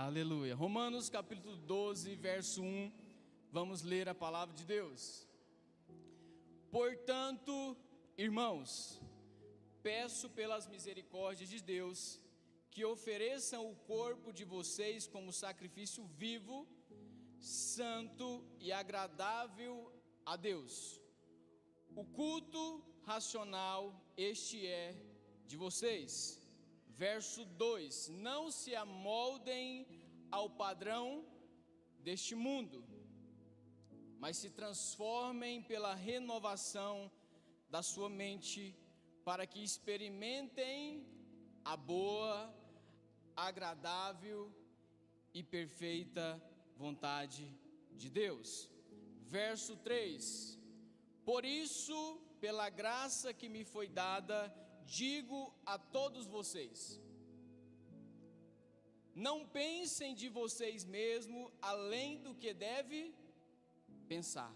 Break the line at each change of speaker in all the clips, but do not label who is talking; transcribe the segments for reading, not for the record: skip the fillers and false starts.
Aleluia. Romanos capítulo 12, verso 1, vamos ler a palavra de Deus. Portanto, irmãos, peço pelas misericórdias de Deus, que ofereçam o corpo de vocês como sacrifício vivo, santo e agradável a Deus. O culto racional, este é de vocês. Verso 2: não se amoldem ao padrão deste mundo, mas se transformem pela renovação da sua mente, para que experimentem a boa, agradável e perfeita vontade de Deus. Verso 3: por isso, pela graça que me foi dada, digo a todos vocês: não pensem de vocês mesmos além do que deve pensar,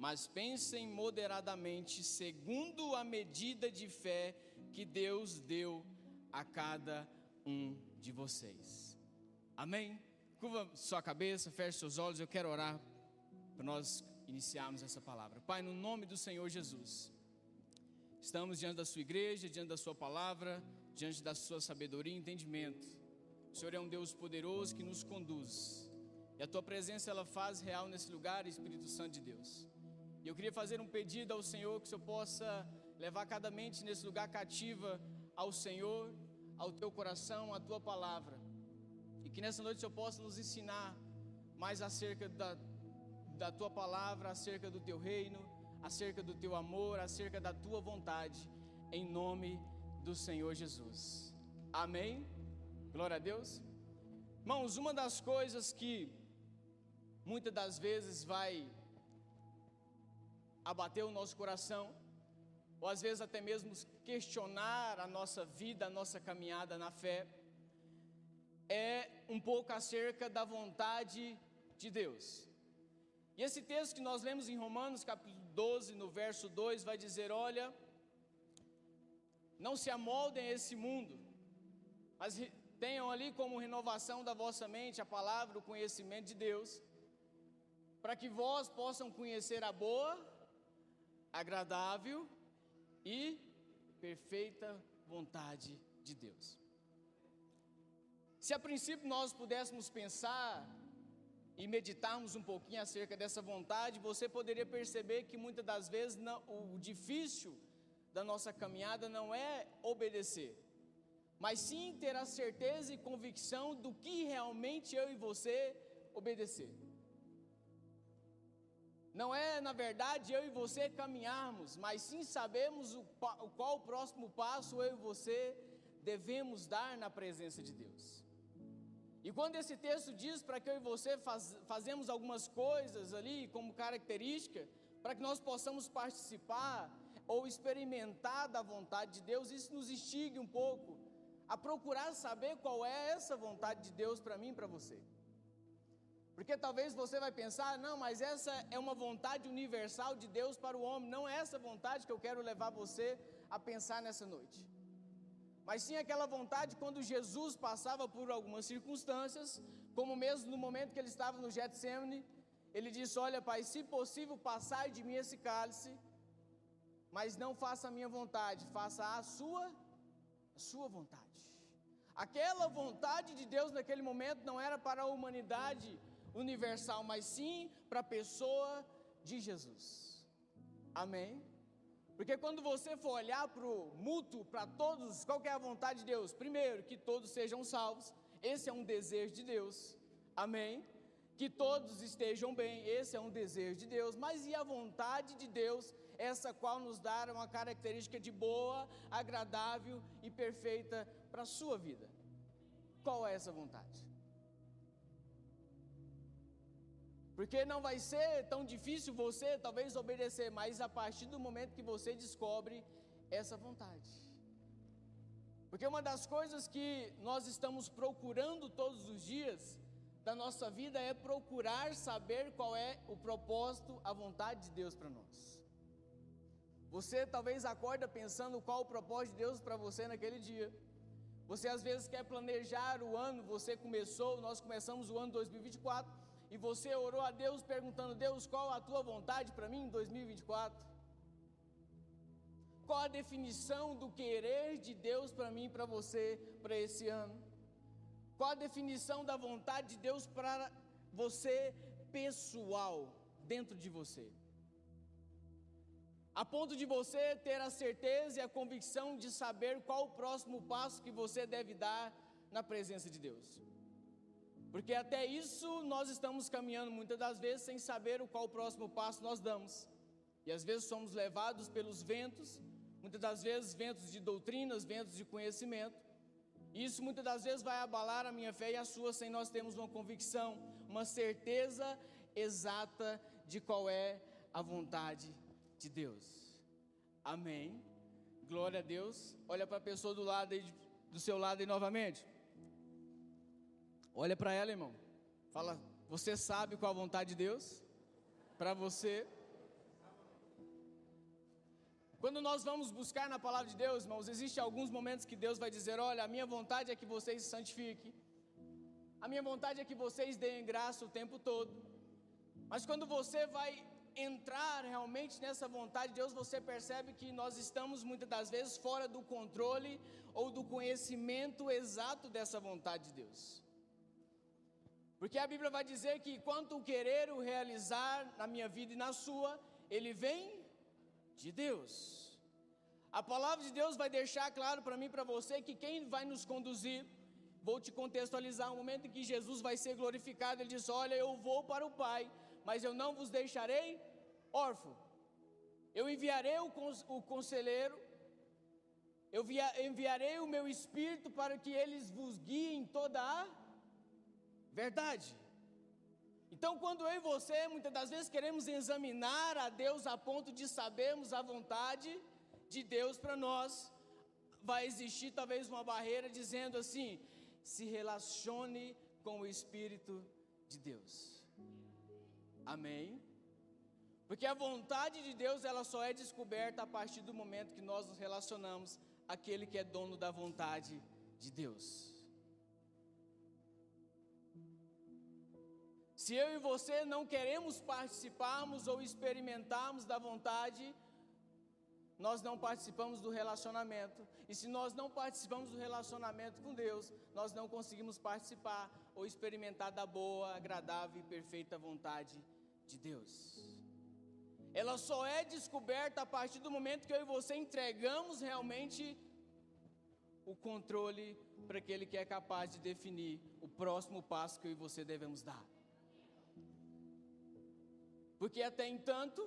mas pensem moderadamente, segundo a medida de fé que Deus deu a cada um de vocês. Amém? Curva sua cabeça, feche seus olhos, eu quero orar para nós iniciarmos essa palavra. Pai, no nome do Senhor Jesus, estamos diante da sua igreja, diante da sua palavra, diante da sua sabedoria e entendimento. O Senhor é um Deus poderoso que nos conduz, e a tua presença ela faz real nesse lugar, Espírito Santo de Deus. E eu queria fazer um pedido ao Senhor, que o Senhor possa levar cada mente nesse lugar cativa ao Senhor, ao teu coração, à tua palavra, e que nessa noite o Senhor possa nos ensinar mais acerca da tua palavra, acerca do teu reino, acerca do teu amor, acerca da tua vontade, em nome do Senhor Jesus. Amém? Glória a Deus. Irmãos, uma das coisas que muitas das vezes vai abater o nosso coração, ou às vezes até mesmo questionar a nossa vida, a nossa caminhada na fé, é um pouco acerca da vontade de Deus. E esse texto que nós lemos em Romanos capítulo 12, no verso 2, vai dizer: olha, não se amoldem a esse mundo, mas tenham ali como renovação da vossa mente a palavra, o conhecimento de Deus, para que vós possam conhecer a boa, agradável e perfeita vontade de Deus. Se a princípio nós pudéssemos pensar e meditarmos um pouquinho acerca dessa vontade, você poderia perceber que muitas das vezes o difícil da nossa caminhada não é obedecer, mas sim ter a certeza e convicção do que realmente eu e você obedecer. Não é, na verdade, eu e você caminharmos, mas sim sabemos qual o próximo passo eu e você devemos dar na presença de Deus. E quando esse texto diz para que eu e você fazemos algumas coisas ali como característica, para que nós possamos participar ou experimentar da vontade de Deus, isso nos instiga um pouco a procurar saber qual é essa vontade de Deus para mim e para você. Porque talvez você vai pensar: não, mas essa é uma vontade universal de Deus para o homem. Não é essa vontade que eu quero levar você a pensar nessa noite, mas sim aquela vontade quando Jesus passava por algumas circunstâncias, como mesmo no momento que ele estava no Getsemane, ele disse: olha, Pai, se possível passai de mim esse cálice, mas não faça a minha vontade, faça a sua vontade. Aquela vontade de Deus naquele momento não era para a humanidade universal, mas sim para a pessoa de Jesus. Amém? Porque quando você for olhar para o mútuo, para todos, qual que é a vontade de Deus? Primeiro, que todos sejam salvos, esse é um desejo de Deus, amém? Que todos estejam bem, esse é um desejo de Deus. Mas e a vontade de Deus, essa qual nos dá uma característica de boa, agradável e perfeita para a sua vida? Qual é essa vontade? Porque não vai ser tão difícil você talvez obedecer, mas a partir do momento que você descobre essa vontade. Porque uma das coisas que nós estamos procurando todos os dias da nossa vida é procurar saber qual é o propósito, a vontade de Deus para nós. Você talvez acorda pensando qual o propósito de Deus para você naquele dia. Você às vezes quer planejar o ano, nós começamos o ano 2024, e você orou a Deus perguntando: Deus, qual a tua vontade para mim em 2024? Qual a definição do querer de Deus para mim e para você para esse ano? Qual a definição da vontade de Deus para você pessoal, dentro de você? A ponto de você ter a certeza e a convicção de saber qual o próximo passo que você deve dar na presença de Deus. Porque até isso nós estamos caminhando muitas das vezes sem saber qual o próximo passo nós damos. E às vezes somos levados pelos ventos, muitas das vezes ventos de doutrinas, ventos de conhecimento. E isso muitas das vezes vai abalar a minha fé e a sua, sem nós termos uma convicção, uma certeza exata de qual é a vontade de Deus. Amém. Glória a Deus. Olha para a pessoa do seu lado aí novamente. Olha para ela, irmão. Fala: você sabe qual a vontade de Deus para você? Quando nós vamos buscar na palavra de Deus, irmãos, existem alguns momentos que Deus vai dizer: olha, a minha vontade é que vocês se santifiquem, a minha vontade é que vocês deem graça o tempo todo. Mas quando você vai entrar realmente nessa vontade de Deus, você percebe que nós estamos muitas das vezes fora do controle ou do conhecimento exato dessa vontade de Deus. Porque a Bíblia vai dizer que quanto o querer o realizar na minha vida e na sua, ele vem de Deus. A palavra de Deus vai deixar claro para mim e para você que quem vai nos conduzir, vou te contextualizar, um momento em que Jesus vai ser glorificado, ele diz: olha, eu vou para o Pai, mas eu não vos deixarei órfão. Eu enviarei o conselheiro, eu enviarei o meu Espírito para que eles vos guiem em toda a verdade. Então, quando eu e você, muitas das vezes, queremos examinar a Deus a ponto de sabermos a vontade de Deus para nós, vai existir talvez uma barreira dizendo assim: se relacione com o Espírito de Deus. Amém? Porque a vontade de Deus, ela só é descoberta a partir do momento que nós nos relacionamos àquele que é dono da vontade de Deus. Se eu e você não queremos participarmos ou experimentarmos da vontade, nós não participamos do relacionamento. E se nós não participamos do relacionamento com Deus, nós não conseguimos participar ou experimentar da boa, agradável e perfeita vontade de Deus. Ela só é descoberta a partir do momento que eu e você entregamos realmente o controle para aquele que é capaz de definir o próximo passo que eu e você devemos dar. Porque até entanto,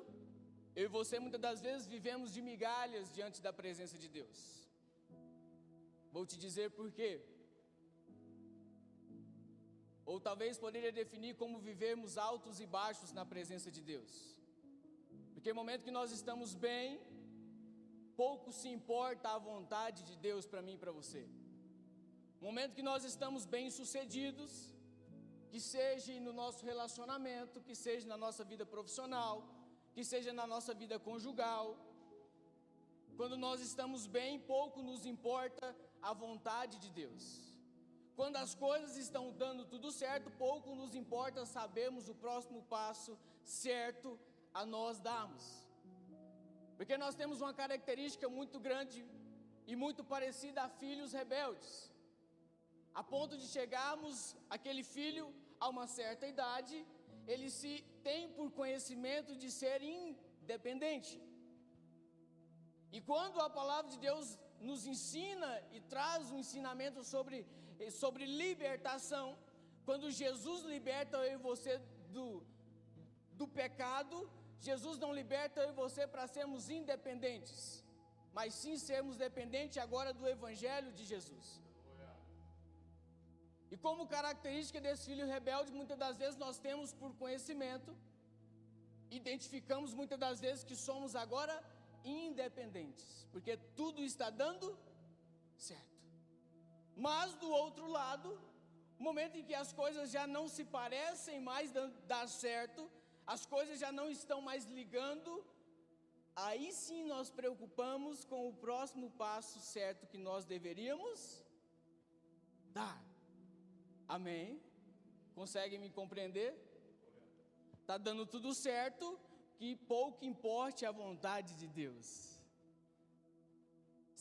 eu e você muitas das vezes vivemos de migalhas diante da presença de Deus. Vou te dizer por quê. Ou talvez poderia definir como vivemos altos e baixos na presença de Deus. Porque no momento que nós estamos bem, pouco se importa a vontade de Deus para mim e para você. No momento que nós estamos bem-sucedidos, que seja no nosso relacionamento, que seja na nossa vida profissional, que seja na nossa vida conjugal, quando nós estamos bem, pouco nos importa a vontade de Deus. Quando as coisas estão dando tudo certo, pouco nos importa sabermos o próximo passo certo a nós darmos. Porque nós temos uma característica muito grande e muito parecida a filhos rebeldes, a ponto de chegarmos aquele filho a uma certa idade, ele se tem por conhecimento de ser independente. E quando a palavra de Deus nos ensina e traz um ensinamento sobre libertação, quando Jesus liberta eu e você do pecado, Jesus não liberta eu e você para sermos independentes, mas sim sermos dependentes agora do Evangelho de Jesus. E como característica desse filho rebelde, muitas das vezes nós temos por conhecimento, identificamos muitas das vezes que somos agora independentes, porque tudo está dando certo. Mas do outro lado, o momento em que as coisas já não se parecem mais dar certo, as coisas já não estão mais ligando, aí sim nós preocupamos com o próximo passo certo que nós deveríamos dar. Amém? Consegue me compreender? Está dando tudo certo, que pouco importe a vontade de Deus.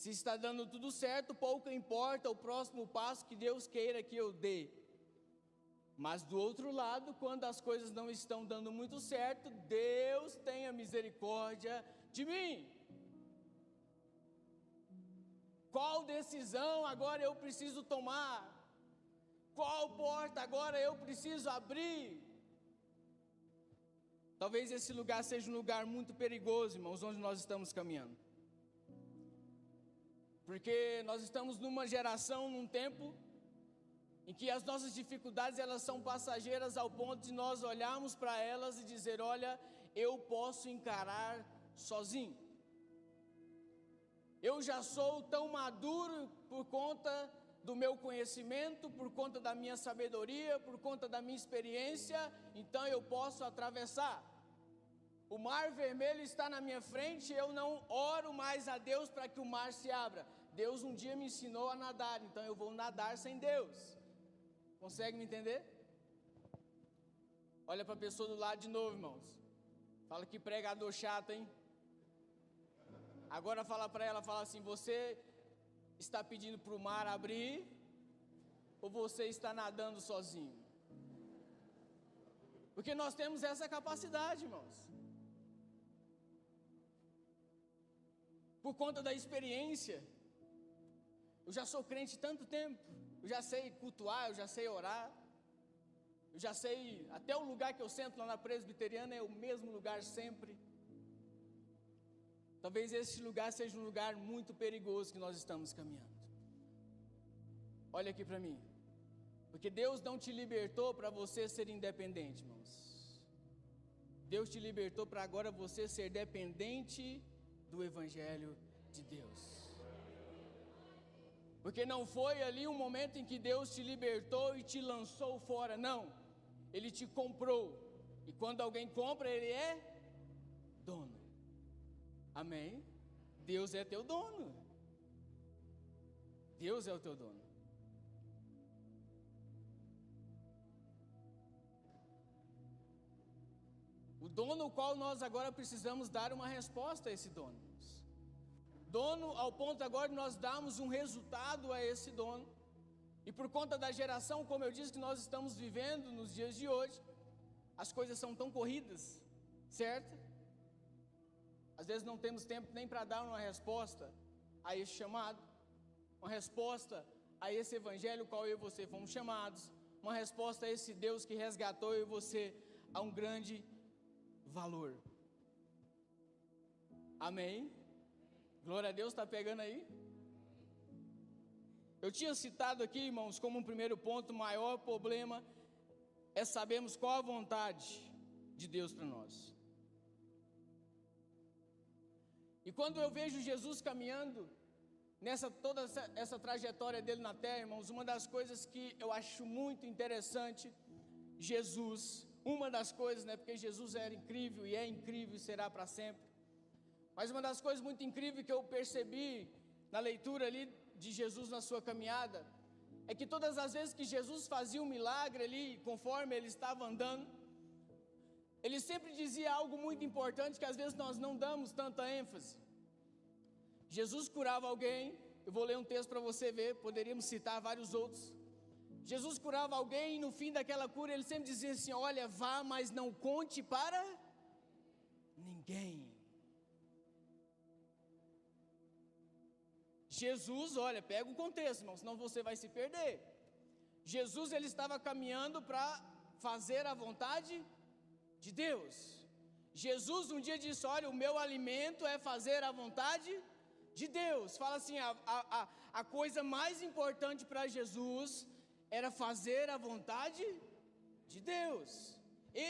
Se está dando tudo certo, pouco importa o próximo passo que Deus queira que eu dê. Mas do outro lado, quando as coisas não estão dando muito certo, Deus tenha misericórdia de mim. Qual decisão agora eu preciso tomar? Qual porta agora eu preciso abrir? Talvez esse lugar seja um lugar muito perigoso, irmãos, onde nós estamos caminhando. Porque nós estamos numa geração, num tempo, em que as nossas dificuldades, elas são passageiras ao ponto de nós olharmos para elas e dizer, olha, eu posso encarar sozinho. Eu já sou tão maduro por conta do meu conhecimento, por conta da minha sabedoria, por conta da minha experiência, então eu posso atravessar. O mar vermelho está na minha frente, eu não oro mais a Deus para que o mar se abra. Deus um dia me ensinou a nadar, então eu vou nadar sem Deus. Consegue me entender? Olha para a pessoa do lado de novo, irmãos. Fala que pregador chato, hein? Agora fala para ela, fala assim, você está pedindo para o mar abrir ou você está nadando sozinho? Porque nós temos essa capacidade, irmãos. Por conta da experiência. Eu já sou crente tanto tempo. Eu já sei cultuar, eu já sei orar. Eu já sei, até o lugar que eu sento lá na presbiteriana é o mesmo lugar sempre. Talvez esse lugar seja um lugar muito perigoso que nós estamos caminhando. Olha aqui para mim. Porque Deus não te libertou para você ser independente, irmãos. Deus te libertou para agora você ser dependente do Evangelho de Deus. Porque não foi ali um momento em que Deus te libertou e te lançou fora, não. Ele te comprou. E quando alguém compra, ele é dono. Amém? Deus é teu dono. Deus é o teu dono. O dono ao qual nós agora precisamos dar uma resposta a esse dono. Dono ao ponto agora de nós darmos um resultado a esse dono. E por conta da geração, como eu disse, que nós estamos vivendo nos dias de hoje, as coisas são tão corridas, certo? Às vezes não temos tempo nem para dar uma resposta a esse chamado, uma resposta a esse evangelho ao qual eu e você fomos chamados, uma resposta a esse Deus que resgatou eu e você a um grande valor. Amém? Glória a Deus, está pegando aí? Eu tinha citado aqui, irmãos, como um primeiro ponto, o maior problema é sabermos qual a vontade de Deus para nós. E quando eu vejo Jesus caminhando toda essa trajetória dele na terra, irmãos, uma das coisas que eu acho muito interessante, Jesus, uma das coisas, né, porque Jesus era incrível e é incrível e será para sempre. Mas uma das coisas muito incríveis que eu percebi na leitura ali de Jesus na sua caminhada, é que todas as vezes que Jesus fazia um milagre ali, conforme ele estava andando, ele sempre dizia algo muito importante que às vezes nós não damos tanta ênfase. Jesus curava alguém, eu vou ler um texto para você ver, poderíamos citar vários outros. Jesus curava alguém e no fim daquela cura ele sempre dizia assim, olha, vá, mas não conte para ninguém. Jesus, olha, pega o contexto, irmão, senão você vai se perder. Jesus, ele estava caminhando para fazer a vontade de Deus. Jesus um dia disse, olha, o meu alimento é fazer a vontade de Deus. Fala assim, a coisa mais importante para Jesus era fazer a vontade de Deus.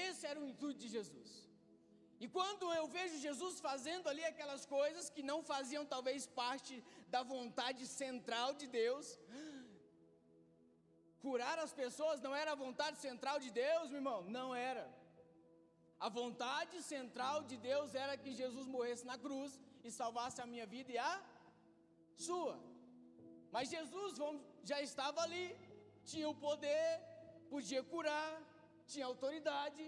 Esse era o intuito de Jesus. E quando eu vejo Jesus fazendo ali aquelas coisas que não faziam talvez parte da vontade central de Deus, curar as pessoas não era a vontade central de Deus, meu irmão? Não era. A vontade central de Deus era que Jesus morresse na cruz e salvasse a minha vida e a sua. Mas Jesus já estava ali, tinha o poder, podia curar, tinha autoridade.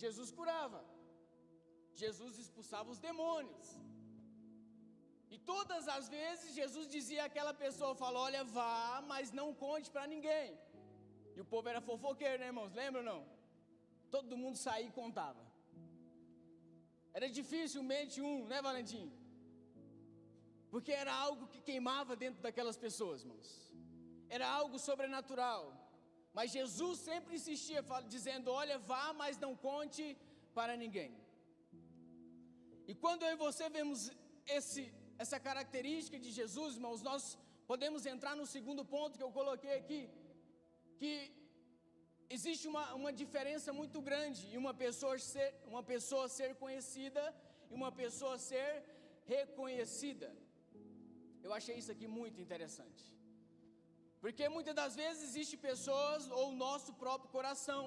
Jesus curava, Jesus expulsava os demônios. E todas as vezes Jesus dizia àquela pessoa, falou, olha, vá, mas não conte para ninguém. E o povo era fofoqueiro, né, irmãos? Lembra ou não? Todo mundo saía e contava. Era dificilmente um, né, Valentim? Porque era algo que queimava dentro daquelas pessoas, irmãos. Era algo sobrenatural. Mas Jesus sempre insistia, dizendo, olha, vá, mas não conte para ninguém. E quando eu e você vemos essa característica de Jesus, irmãos, nós podemos entrar no segundo ponto que eu coloquei aqui, que existe uma diferença muito grande em uma pessoa ser conhecida e uma pessoa ser reconhecida. Eu achei isso aqui muito interessante, porque muitas das vezes existe pessoas, ou o nosso próprio coração,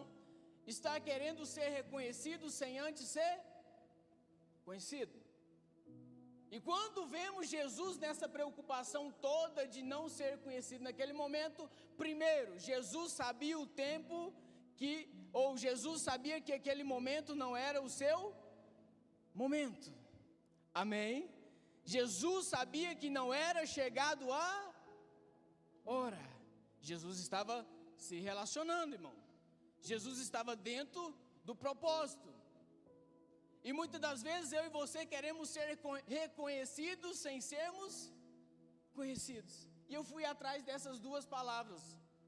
está querendo ser reconhecido sem antes ser conhecido. E quando vemos Jesus nessa preocupação toda de não ser conhecido naquele momento, primeiro, Jesus sabia o tempo Jesus sabia que aquele momento não era o seu momento. Amém? Jesus sabia que não era chegado a hora. Jesus estava se relacionando, irmão. Jesus estava dentro do propósito. E muitas das vezes eu e você queremos ser reconhecidos sem sermos conhecidos. E eu fui atrás dessas duas palavras,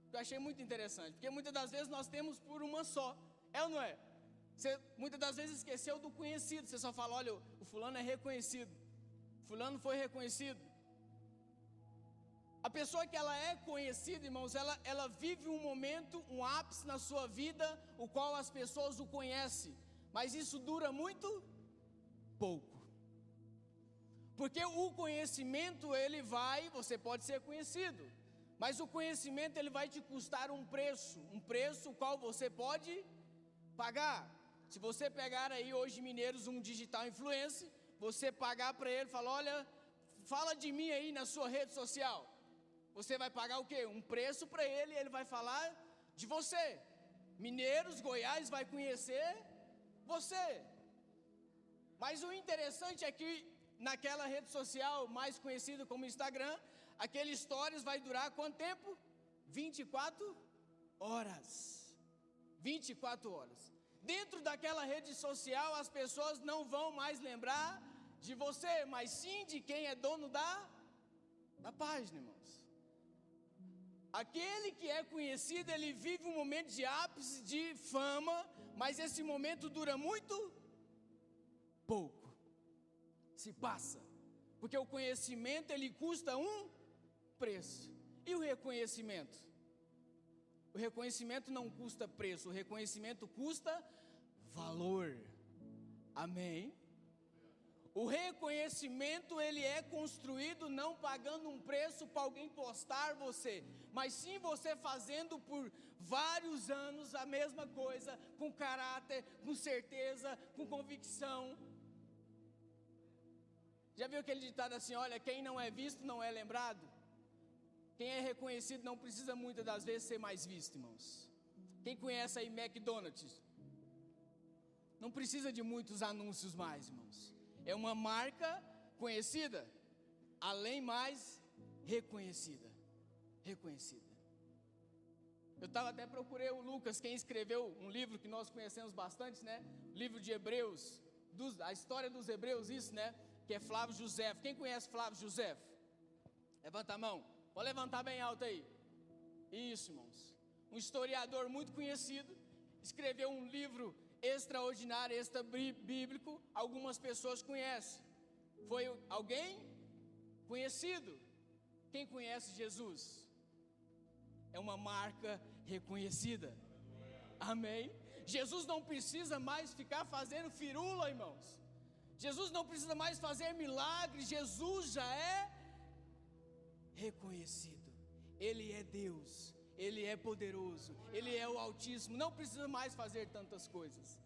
que eu achei muito interessante, porque muitas das vezes nós temos por uma só, é ou não é? Você muitas das vezes esqueceu do conhecido, você só fala, olha, o fulano é reconhecido, fulano foi reconhecido. A pessoa que ela é conhecida, irmãos, ela vive um momento, um ápice na sua vida, o qual as pessoas o conhecem, mas isso dura muito pouco. Porque o conhecimento, você pode ser conhecido, mas o conhecimento ele vai te custar um preço o qual você pode pagar. Se você pegar aí hoje mineiros um digital influencer, você pagar para ele, falar, olha, fala de mim aí na sua rede social. Você vai pagar o quê? Um preço para ele, ele vai falar de você. Mineiros, Goiás vai conhecer você. Mas o interessante é que naquela rede social mais conhecida como Instagram, aquele stories vai durar quanto tempo? 24 horas. 24 horas. Dentro daquela rede social, as pessoas não vão mais lembrar de você, mas sim de quem é dono da página, irmãos. Aquele que é conhecido, ele vive um momento de ápice, de fama, mas esse momento dura muito pouco. Se passa. Porque o conhecimento, ele custa um preço. E o reconhecimento? O reconhecimento não custa preço, o reconhecimento custa valor. Amém? O reconhecimento, ele é construído não pagando um preço para alguém postar você, mas sim você fazendo por vários anos a mesma coisa, com caráter, com certeza, com convicção. Já viu aquele ditado assim, olha, quem não é visto não é lembrado? Quem é reconhecido não precisa muitas das vezes ser mais visto, irmãos. Quem conhece aí McDonald's? Não precisa de muitos anúncios mais, irmãos. É uma marca conhecida, além mais reconhecida. Reconhecida. Eu até procurei o Lucas, quem escreveu um livro que nós conhecemos bastante, né? Livro de Hebreus, a história dos Hebreus, isso, né? Que é Flávio José. Quem conhece Flávio José? Levanta a mão. Pode levantar bem alto aí. Isso, irmãos. Um historiador muito conhecido, escreveu um livro extraordinário, extra bíblico. Algumas pessoas conhecem. Foi alguém conhecido. Quem conhece Jesus? É uma marca reconhecida. Amém? Jesus não precisa mais ficar fazendo firula, irmãos. Jesus não precisa mais fazer milagres. Jesus já é reconhecido. Ele é Deus. Ele é poderoso. Ele é o Altíssimo. Não precisa mais fazer tantas coisas.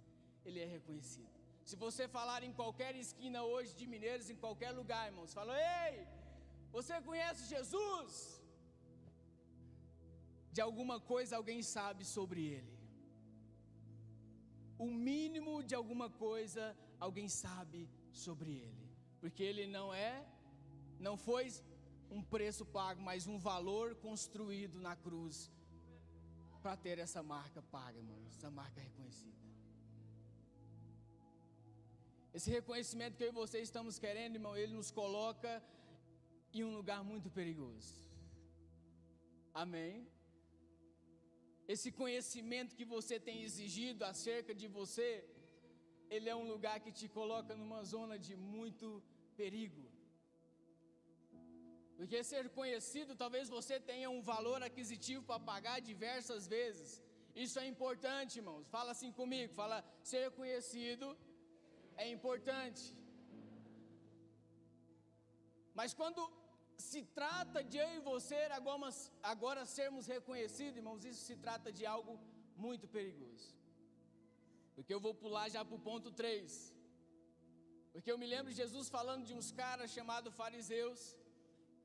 Ele é reconhecido. Se você falar em qualquer esquina hoje de Mineiros, em qualquer lugar, irmãos, fala, ei, você conhece Jesus? de alguma coisa alguém sabe sobre ele. O mínimo de alguma coisa alguém sabe sobre ele. Porque ele não foi um preço pago, mas um valor construído na cruz para ter essa marca paga, irmãos, essa marca reconhecida. Esse reconhecimento que eu e você estamos querendo, irmão, ele nos coloca em um lugar muito perigoso. Amém? Esse conhecimento que você tem exigido acerca de você, ele é um lugar que te coloca numa zona de muito perigo. Porque ser conhecido, talvez você tenha um valor aquisitivo para pagar diversas vezes. Isso é importante, irmãos. Fala assim comigo, fala, ser conhecido é importante. Mas quando se trata de eu e você agora sermos reconhecidos, irmãos, isso se trata de algo muito perigoso. Porque eu vou pular já para o ponto 3. Porque eu me lembro de Jesus falando de uns caras chamados fariseus,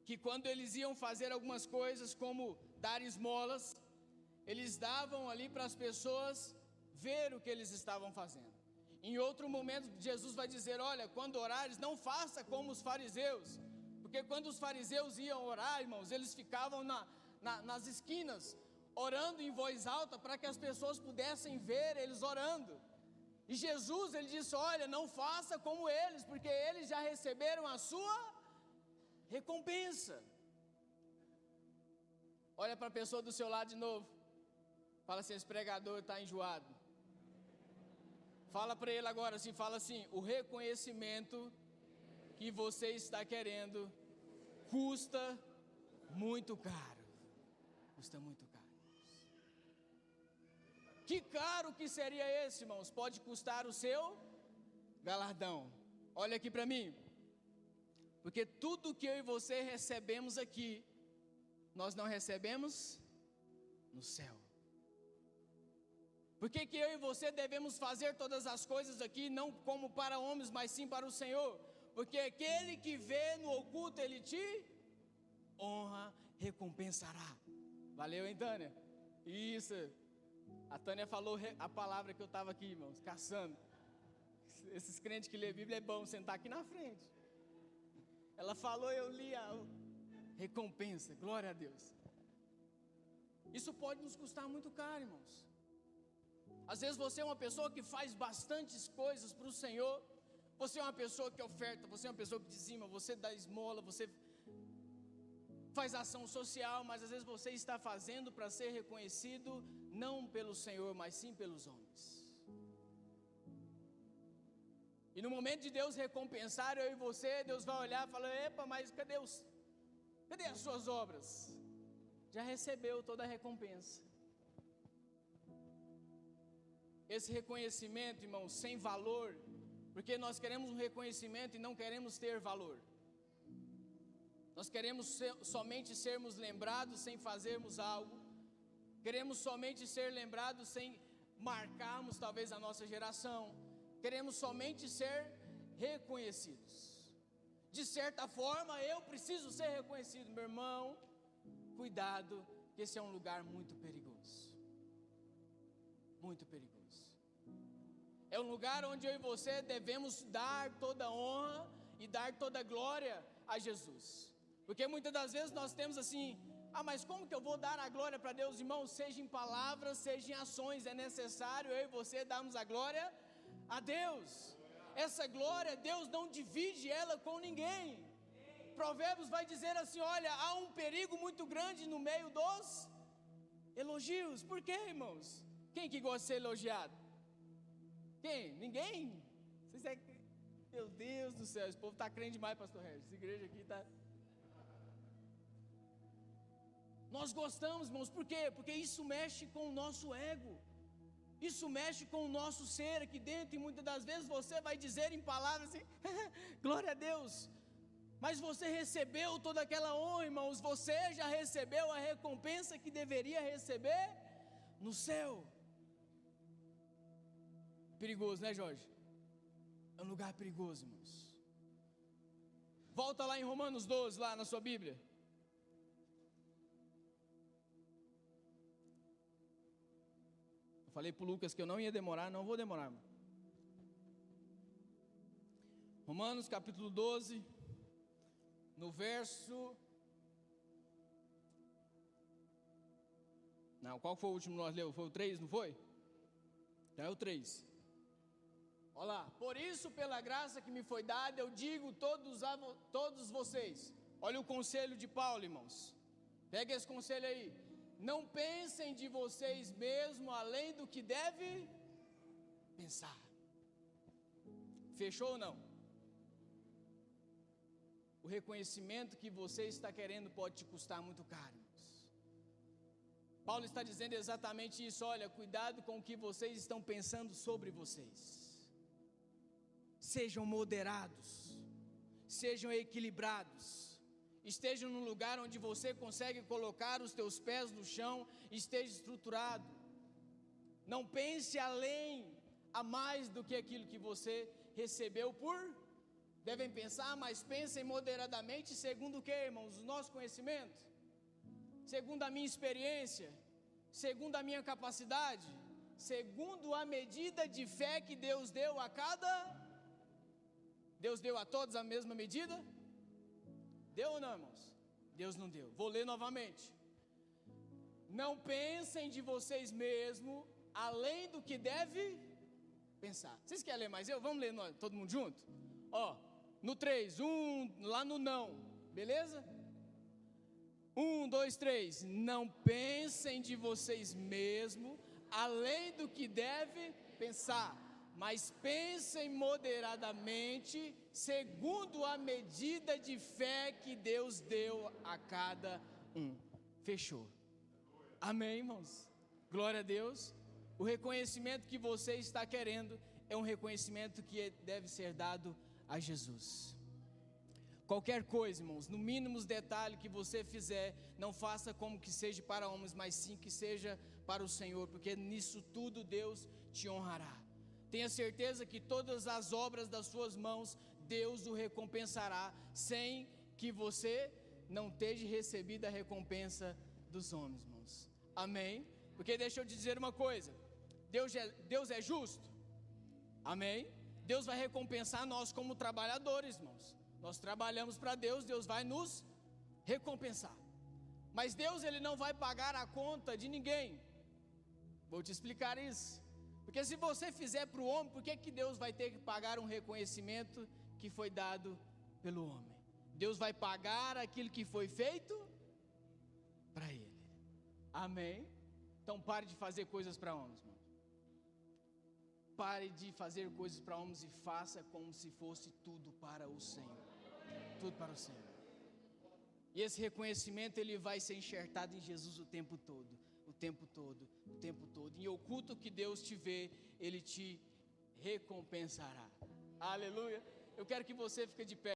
que quando eles iam fazer algumas coisas, como dar esmolas, eles davam ali para as pessoas ver o que eles estavam fazendo. Em outro momento, Jesus vai dizer, olha, quando orares, não faça como os fariseus. Porque quando os fariseus iam orar, irmãos, eles ficavam nas esquinas, orando em voz alta, para que as pessoas pudessem ver eles orando. E Jesus, ele disse, olha, não faça como eles, porque eles já receberam a sua recompensa. Olha para a pessoa do seu lado de novo. Fala assim, esse pregador está enjoado. Fala para ele agora assim, fala assim, o reconhecimento que você está querendo custa muito caro. Custa muito caro. Que caro que seria esse, irmãos? Pode custar o seu galardão. Olha aqui para mim. Porque tudo que eu e você recebemos aqui, nós não recebemos no céu. Por que eu e você devemos fazer todas as coisas aqui, não como para homens, mas sim para o Senhor? Porque aquele que vê no oculto, ele te honra, recompensará. Valeu, hein, Tânia? Isso. A Tânia falou a palavra que eu estava aqui, irmãos, caçando. Esses crentes que lê Bíblia é bom sentar aqui na frente. Ela falou, eu li a recompensa, glória a Deus. Isso pode nos custar muito caro, irmãos. Às vezes você é uma pessoa que faz bastantes coisas para o Senhor. Você é uma pessoa que oferta, você é uma pessoa que dizima, você dá esmola, você faz ação social, mas às vezes você está fazendo para ser reconhecido não pelo Senhor, mas sim pelos homens. E no momento de Deus recompensar eu e você, Deus vai olhar e falar, epa, mas cadê as suas obras? Já recebeu toda a recompensa. Esse reconhecimento, irmãos, sem valor, porque nós queremos um reconhecimento e não queremos ter valor. Nós queremos somente sermos lembrados sem fazermos algo. Queremos somente ser lembrados sem marcarmos talvez a nossa geração. Queremos somente ser reconhecidos. De certa forma, eu preciso ser reconhecido. Meu irmão, cuidado, que esse é um lugar muito perigoso. Muito perigoso. É um lugar onde eu e você devemos dar toda a honra e dar toda a glória a Jesus. Porque muitas das vezes nós temos assim, mas como que eu vou dar a glória para Deus, irmãos? Seja em palavras, seja em ações, é necessário eu e você darmos a glória a Deus. Essa glória, Deus não divide ela com ninguém. Provérbios vai dizer assim, olha, há um perigo muito grande no meio dos elogios. Por quê, irmãos? Quem que gosta de ser elogiado? Quem? Ninguém? Vocês é... Meu Deus do céu, esse povo está crente demais, pastor Regis. Essa igreja aqui está... Nós gostamos, irmãos, por quê? Porque isso mexe com o nosso ego. Isso mexe com o nosso ser aqui dentro. E muitas das vezes você vai dizer em palavras assim, glória a Deus. Mas você recebeu toda aquela honra, irmãos. Você já recebeu a recompensa que deveria receber no céu. Perigoso, né, Jorge? É um lugar perigoso, irmãos. Volta lá em Romanos 12, lá na sua Bíblia. Falei para o Lucas que eu não ia demorar, não vou demorar. Romanos capítulo 12, no verso... Não, qual foi o último que nós leu? Foi o 3, não foi? Então é o 3. Olha lá. Por isso, pela graça que me foi dada, eu digo todos vocês. Olha o conselho de Paulo, irmãos. Pega esse conselho aí. Não pensem de vocês mesmos além do que deve pensar. Fechou ou não? O reconhecimento que você está querendo pode te custar muito caro, irmãos. Paulo está dizendo exatamente isso. Olha, cuidado com o que vocês estão pensando sobre vocês. Sejam moderados, sejam equilibrados, estejam num lugar onde você consegue colocar os teus pés no chão, esteja estruturado. Não pense além, a mais do que aquilo que você recebeu por... Devem pensar, mas pensem moderadamente, segundo o que, irmãos? O nosso conhecimento, segundo a minha experiência, segundo a minha capacidade, segundo a medida de fé que Deus deu a cada... Deus deu a todos a mesma medida? Deu ou não, irmãos? Deus não deu. Vou ler novamente. Não pensem de vocês mesmos além do que deve pensar. Vocês querem ler mais eu? Vamos ler nós, todo mundo junto? Ó, no 3, lá no não, beleza? 1, 2, 3. Não pensem de vocês mesmos além do que deve pensar, mas pensem moderadamente, segundo a medida de fé que Deus deu a cada um. Fechou. Amém, irmãos? Glória a Deus. O reconhecimento que você está querendo é um reconhecimento que deve ser dado a Jesus. Qualquer coisa, irmãos, no mínimo detalhe que você fizer, não faça como que seja para homens, mas sim que seja para o Senhor, porque nisso tudo Deus te honrará. Tenha certeza que todas as obras das suas mãos, Deus o recompensará, sem que você não tenha recebido a recompensa dos homens, irmãos. Amém? Porque deixa eu te dizer uma coisa, Deus é justo. Amém? Deus vai recompensar nós como trabalhadores, irmãos. Nós trabalhamos para Deus, Deus vai nos recompensar. Mas Deus, Ele não vai pagar a conta de ninguém. Vou te explicar isso. Porque se você fizer para o homem, por que Deus vai ter que pagar um reconhecimento que foi dado pelo homem? Deus vai pagar aquilo que foi feito para Ele. Amém? Então pare de fazer coisas para homens, irmão. Pare de fazer coisas para homens e faça como se fosse tudo para o Senhor. Tudo para o Senhor. E esse reconhecimento, ele vai ser enxertado em Jesus o tempo todo. O tempo todo, o tempo todo. Em oculto que Deus te vê, Ele te recompensará. Aleluia. Eu quero que você fique de pé.